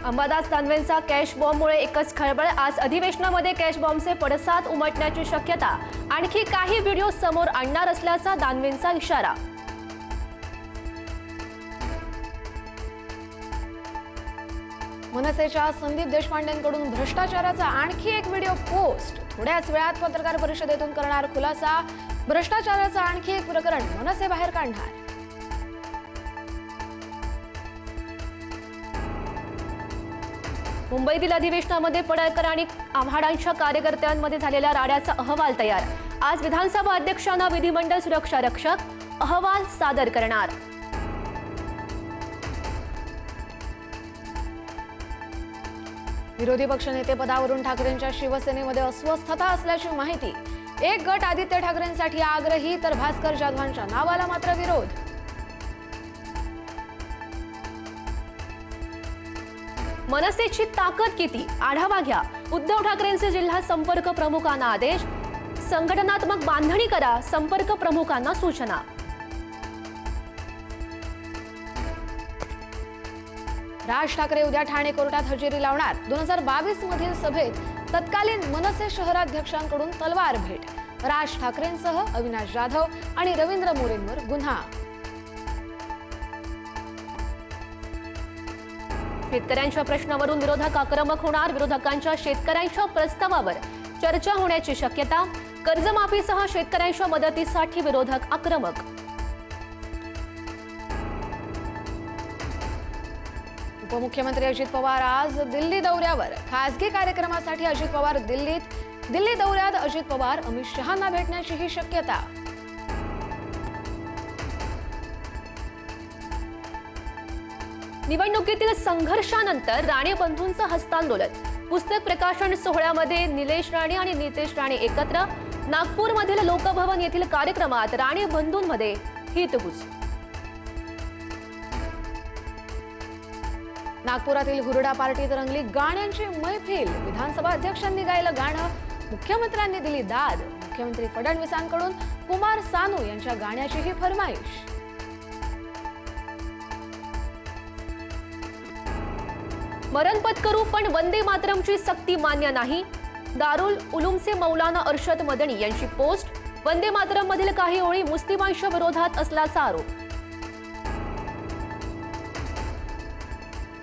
Ambadas दानवेंचा cash बॉम्बमुळे एकच खळबळ। आज अधिवेशनामध्ये कॅश बॉम्बचे पडसाद उमटण्याची शक्यता। आणखी काही व्हिडिओ समोर आणणार असल्याचा दानवेंचा इशारा। मनसेच्या संदीप देशपांडेंकडून भ्रष्टाचाराचा आणखी एक व्हिडिओ पोस्ट। थोड्याच वेळात पत्रकार परिषदेतून करणार खुलासा। भ्रष्टाचाराचा आणखी एक प्रकरण मनसे बाहेर काढणार। मुंबईतील अधिवेशनामध्ये पडळकर आणि आव्हाडांच्या कार्यकर्त्यांमध्ये झालेल्या राड्याचा अहवाल तयार। आज विधानसभा अध्यक्षांना विधिमंडळ सुरक्षा रक्षक अहवाल सादर करणार। विरोधी पक्षनेते पदावरून ठाकरेंच्या शिवसेनेमध्ये अस्वस्थता असल्याची माहिती। एक गट आदित्य ठाकरेंसाठी आग्रही तर भास्कर जाधवांच्या नावाला मात्र विरोध। मनसेची ताकद किती आढावा घ्या। उद्धव ठाकरेंचे जिल्हा संपर्क प्रमुखांना आदेश। संघटनात्मक बांधणी करा, संपर्क प्रमुखांना सूचना। राज ठाकरे उद्या ठाणे कोर्टात हजेरी लावणार। 2022 मधील सभेत तत्कालीन मनसे शहराध्यक्षांकडून तलवार भेट। राज ठाकरेंसह अविनाश जाधव आणि रवींद्र मोरेंवर गुन्हा। शेतकऱ्यांच्या प्रश्नावरून विरोधक आक्रमक होणार। विरोधकांच्या शेतकऱ्यांच्या प्रस्तावावर चर्चा होण्याची शक्यता। कर्जमाफीसह शेतकऱ्यांच्या मदतीसाठी विरोधक आक्रमक। उपमुख्यमंत्री अजित पवार आज दिल्ली दौऱ्यावर। खासगी कार्यक्रमासाठी अजित पवार दिल्लीत। दिल्ली दौऱ्यात अजित पवार अमित शहांना भेटण्याचीही शक्यता। निवडणुकीतील संघर्षानंतर राणे बंधूंचं हस्तांदोलन। पुस्तक प्रकाशन सोहळ्यामध्ये निलेश राणे आणि नितेश राणे एकत्र। नागपूरमधील लोकभवन येथील कार्यक्रमात राणे बंधूंमध्ये हितगुज। नागपुरातील हुरडा पार्टीत रंगली गाण्यांची मैफिल। विधानसभा अध्यक्षांनी गायलं गाणं। मुख्यमंत्र्यांनी दिली दाद। मुख्यमंत्री फडणवीसांकडून कुमार सानू यांच्या गाण्याचीही फरमाईश। मरण पत्करू पण वंदे मातरमची सक्ती मान्य नाही। दारुल उलूमचे मौलाना अरशद मदनी यांची पोस्ट। वंदे मातरम मधील काही ओळी मुस्लिमांच्या विरोधात असल्याचा आरोप।